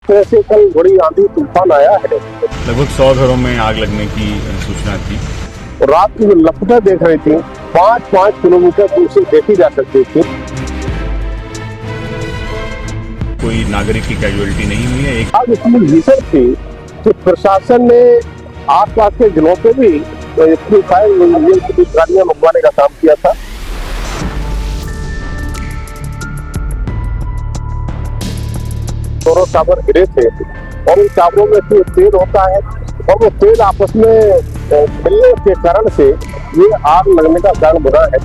तरह से कल बड़ी आंधी तूफान आया है। लगभग 100 घरों में आग लगने की सूचना थी। रात की जो लपटें देख रही थी 5-5 किलोमीटर दूर से देखी जा सकती थी। कोई नागरिक की कैजुअलिटी नहीं हुई है। आग इतनी भीषण थी कि प्रशासन ने आसपास के जिलों पे भी फायर इंजीनियर की गाड़ियां मंगवाने का काम किया था। दोनों टावर गिरे थे और उन टावरों में से तेल होता है और वो तेल आपस में मिलने के कारण से ये आग लगने का कारण बना है।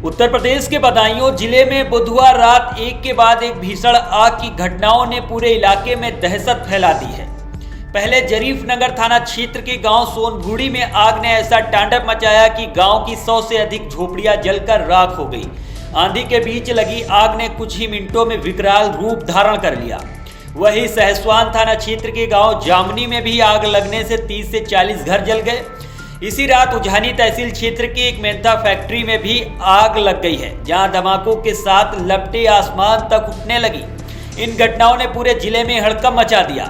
उत्तर प्रदेश के बदायूं जिले में बुधवार रात एक के बाद एक भीषण आग की घटनाओं ने पूरे इलाके में दहशत फैला दी है। पहले जरीफ नगर थाना क्षेत्र के गांव सोनभूड़ी में आग ने ऐसा तांडव मचाया कि गांव की 100 से अधिक झोपड़ियां जलकर राख हो गई। आंधी के बीच लगी आग ने कुछ ही मिनटों में विकराल रूप धारण कर लिया। वहीं सहसवान थाना क्षेत्र के गांव जामनी में भी आग लगने से 30 से 40 घर जल गए। इसी रात उझानी तहसील क्षेत्र के एक मेंथा फैक्ट्री में भी आग लग गई है, जहां धमाकों के साथ लपटें आसमान तक उठने लगी। इन घटनाओं ने पूरे जिले में हड़कंप मचा दिया।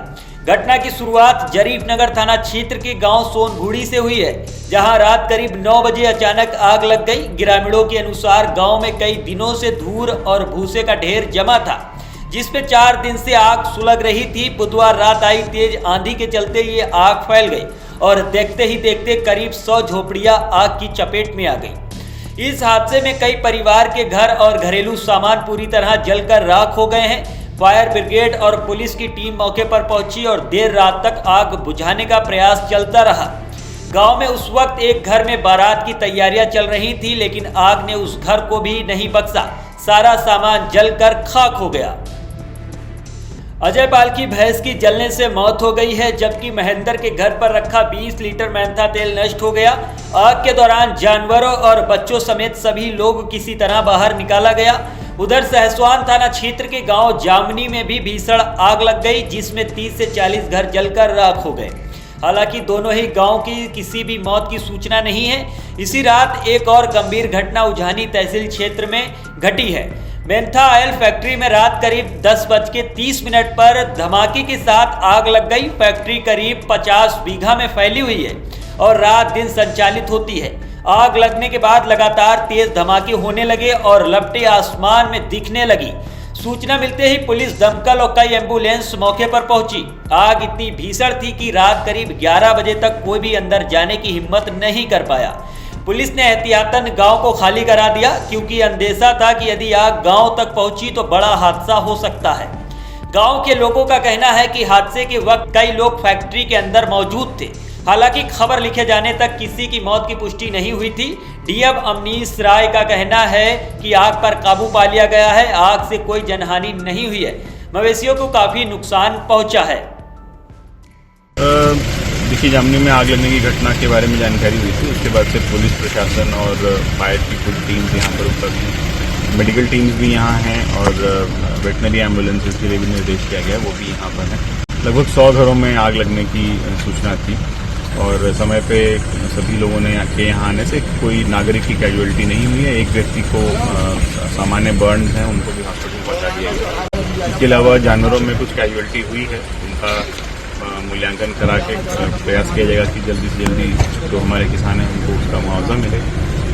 घटना की शुरुआत जरीफ नगर थाना क्षेत्र के गांव सोनभूड़ी से हुई है, जहां रात करीब 9 बजे अचानक आग लग गई। ग्रामीणों के अनुसार गांव में कई दिनों से धूल और भूसे का ढेर जमा था, जिसमें 4 दिन से आग सुलग रही थी। बुधवार रात आई तेज आंधी के चलते ये आग फैल गई और देखते ही देखते करीब 100 झोपड़ियां आग की चपेट में आ गई। इस हादसे में कई परिवार के घर और घरेलू सामान पूरी तरह जलकर राख हो गए हैं। फायर ब्रिगेड और पुलिस की टीम मौके पर पहुंची और देर रात तक आग बुझाने का प्रयास चलता रहा। गांव में उस वक्त एक घर में बारात की तैयारियां चल रही थी, लेकिन आग ने उस घर को भी नहीं बख्शा। सारा सामान जलकर खाक हो गया। अजय पाल की भैंस की जलने से मौत हो गई है, जबकि महेंद्र के घर पर रखा 20 लीटर मेंथा तेल नष्ट हो गया। आग के दौरान जानवरों और बच्चों समेत सभी लोग किसी तरह बाहर निकाला गया। उधर सहसवान थाना क्षेत्र के गांव जामनी में भी भीषण आग लग गई, जिसमें 30 से 40 घर जलकर राख हो गए। हालांकि दोनों ही गांव की किसी भी मौत की सूचना नहीं है। इसी रात एक और गंभीर घटना उझानी तहसील क्षेत्र में घटी है। मेंथा ऑयल फैक्ट्री में रात करीब 10:30 पर धमाके के साथ आग लग गई। फैक्ट्री करीब 50 बीघा में फैली हुई है और रात दिन संचालित होती है। आग लगने के बाद लगातार तेज धमाके होने लगे और लपटें आसमान में दिखने लगी। सूचना मिलते ही पुलिस, दमकल और कई एम्बुलेंस मौके पर पहुंची। आग इतनी भीषण थी कि रात करीब 11 बजे तक कोई भी अंदर जाने की हिम्मत नहीं कर पाया। पुलिस ने एहतियातन गांव को खाली करा दिया, क्योंकि अंदेशा था कि यदि आग गांव तक पहुंची तो बड़ा हादसा हो सकता है। गांव के लोगों का कहना है कि हादसे के वक्त कई लोग फैक्ट्री के अंदर मौजूद थे। हालांकि खबर लिखे जाने तक किसी की मौत की पुष्टि नहीं हुई थी। डीएम अमनीश राय का कहना है कि आग पर काबू पा लिया गया है। आग से कोई जनहानि नहीं हुई है, मवेशियों को काफी नुकसान पहुंचा है। देखिए, जामनी में आग लगने की घटना के बारे में जानकारी हुई थी। उसके बाद से पुलिस प्रशासन और फायर की कुछ टीम्स यहाँ पर उपलब्ध हैं। मेडिकल टीम्स भी यहाँ हैं और वेटनरी एम्बुलेंसेज के लिए भी निर्देश किया गया, वो भी यहाँ पर है। लगभग 100 घरों में आग लगने की सूचना थी और समय पे सभी लोगों ने के यहाँ आने से कोई नागरिक की कैजुअलिटी नहीं हुई है। एक व्यक्ति को सामान्य बर्न हैं, उनको भी हॉस्पिटल पहुँचा दिया गया। इसके अलावा जानवरों में कुछ कैजुअलिटी हुई है, उनका मूल्यांकन करा के प्रयास किया जाएगा कि जल्दी से जल्दी जो हमारे किसान हैं उनको उसका मुआवजा मिले।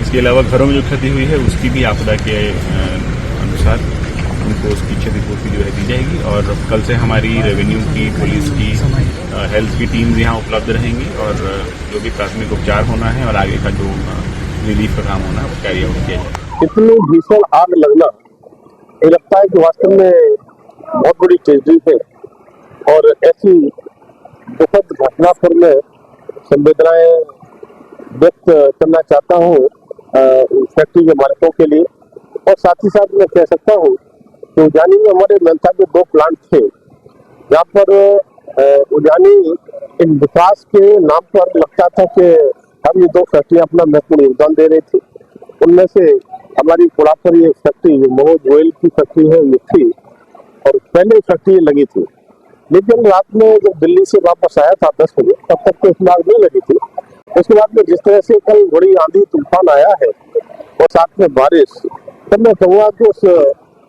इसके अलावा घरों में जो क्षति हुई है उसकी भी आपदा के अनुसार उनको उसकी क्षतिपूर्ति जो है दी जाएगी। और कल से हमारी रेवेन्यू की, पुलिस की, हेल्थ की टीम्स यहाँ उपलब्ध रहेंगी और जो भी प्राथमिक उपचार होना है और आगे का जो रिलीफ का काम होना है वो कैरी आउट किया जाएगा। इतनी भीषण आग लगना ये लगता है कि वास्तव में बहुत बड़ी ट्रेजेडी है और ऐसी दुखद घटना पर मैं संवेदनाएं व्यक्त करना चाहता हूँ फैक्ट्री के मालिकों के लिए। और साथ ही साथ मैं कह सकता हूँ कि उजानी में हमारे मेंथा के 2 प्लांट थे, जहाँ पर उजानी इन विकास के नाम पर लगता था कि हम ये 2 फैक्ट्रियाँ अपना महत्वपूर्ण योगदान दे रही थी। उनमें से हमारी कोड़ापुर एक फैक्ट्री जो मनोज गोयल की फैक्ट्री है ये थी और पहले फैक्ट्री लगी थी। लेकिन रात में जब दिल्ली से वापस आया था 10 बजे, तब तक तो इसमें आग नहीं लगी थी। उसके बाद में जिस तरह से कल बड़ी आंधी तूफान आया है और साथ में बारिश, तब मैं कहूँगा कि उस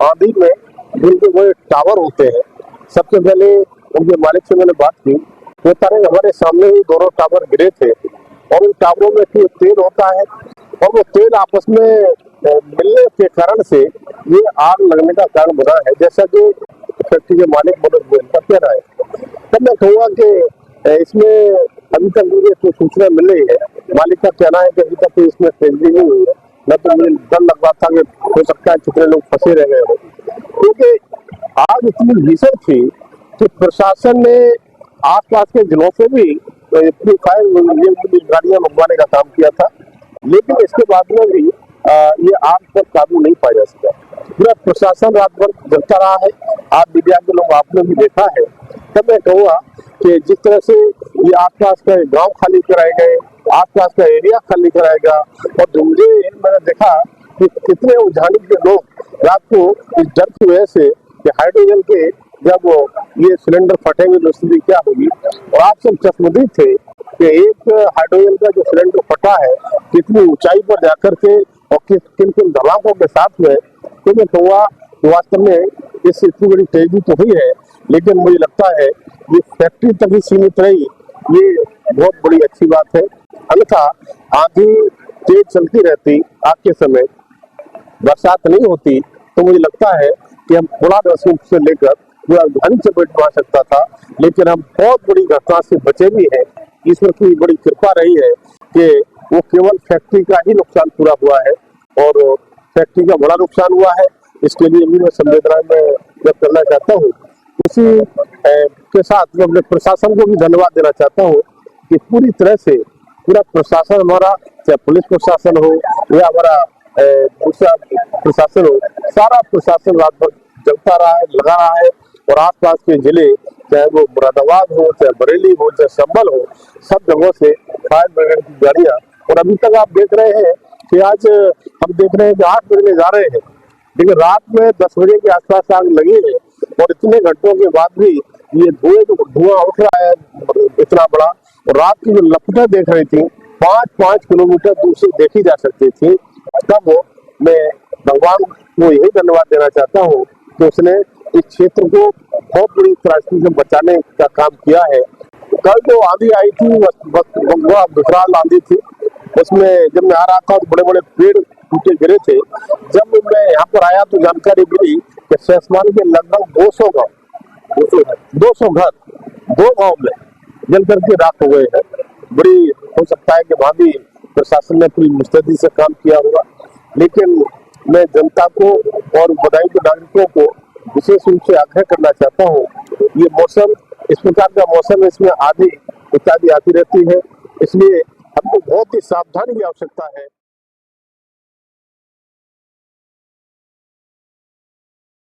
आंधी में जिनके वो टावर होते हैं, सबसे पहले उनके मालिक से मैंने बात की, वो बता रहे हमारे सामने ही दोनों टावर गिरे थे और उन टावरों में तेल होता है और वो तेल आपस में मिलने के कारण से ये आग लगने का कारण बना है, जैसा कि फैक्ट्री के मालिक मनोज गोयल का कहना है। तब मैं कहूँगा कि इसमें अभी तक मुझे कोई सूचना मिल रही है, मालिक का कहना है कि अभी तक कोई इसमें ट्रेजडी नहीं हुई है। न तो मुझे डर लग रहा था कि हो सकता है कितने लोग फंसे रह गए हो, क्योंकि आग इतनी भीषण थी कि प्रशासन ने आसपास के जिलों से भी इतनी फायर गाड़ियां मंगवाने का काम किया था, लेकिन इसके बाद में भी ये आग पर काबू नहीं पाया जा सका। पूरा प्रशासन रात भर जगता रहा है। आप मीडिया के लोग आपने भी देखा है। तब मैं कहूँगा कि जिस तरह से ये आसपास का गांव खाली कराए गए, आसपास का एरिया खाली कराएगा, और मुझे मैंने देखा कि कितने उजानी के लोग रात को इस डर की वजह से कि हाइड्रोजन के जब ये सिलेंडर फटेंगे तो स्थिति क्या होगी, और आप सब चश्मदीद थे कि एक हाइड्रोजन का जो सिलेंडर फटा है कितनी ऊंचाई पर जाकर के और किन किन धमाकों के साथ में, तो मैं कहूँगा वास्तव में इससे इतनी बड़ी तेजी तो हुई है, लेकिन मुझे लगता है ये फैक्ट्री तक ही सीमित रही, ये बहुत बड़ी अच्छी बात है। अन्यथा आंधी तेज चलती रहती, आग के समय बरसात नहीं होती, तो मुझे लगता है कि हम थोड़ा रसूख से लेकर पूरा घनी चपेट में आ सकता था, लेकिन हम बहुत बड़ी घटना से बचे भी हैं। ईश्वर की बड़ी कृपा रही है कि वो केवल फैक्ट्री का ही नुकसान पूरा हुआ है और फैक्ट्री का बड़ा नुकसान हुआ है, इसके लिए भी मैं संवेदना में व्यक्त करना चाहता हूँ। इसी के साथ मैं अपने प्रशासन को भी धन्यवाद देना चाहता हूँ कि पूरी तरह से पूरा प्रशासन हमारा, चाहे पुलिस प्रशासन हो या हमारा दूसरा प्रशासन हो, सारा प्रशासन रात भर जगता रहा है, लगा रहा है, और आसपास के जिले चाहे वो मुरादाबाद हो, चाहे बरेली हो, चाहे संभल हो, सब जगहों से फायर ब्रिगेड की गाड़ियां, और अभी तक आप देख रहे हैं कि आज हम देख रहे हैं कि 8 बजने जा रहे हैं, लेकिन रात में 10 बजे के आसपास आग लगी है, और इतने घंटों के बाद भी ये धुआं उठ रहा है इतना बड़ा, और रात की जो लपटें देख रही थी 5-5 किलोमीटर दूर से देखी जा सकती थी। तब मैं भगवान को यही धन्यवाद देना चाहता हूँ कि उसने इस क्षेत्र को बहुत बड़ी त्रासदी से बचाने का काम किया है। कल जो आंधी आई थी वह विकराल आंधी थी, उसमें जब मैं आ रहा था तो बड़े बड़े पेड़ टूटे गिरे थे। जब मैं यहाँ पर आया तो जानकारी मिली कि सहसमान के लगभग 200 घर 2 गाँव में जल करके राख हो गए हैं। बड़ी हो सकता है कि वहां भी प्रशासन ने पूरी मुस्तैदी से काम किया होगा, लेकिन मैं जनता को और बदायूं के नागरिकों को विशेष रूप से आग्रह करना चाहता हूँ, ये मौसम, इस प्रकार का मौसम, इसमें आंधी इत्यादि आती रहती है, इसलिए हमको बहुत ही सावधानी की आवश्यकता है।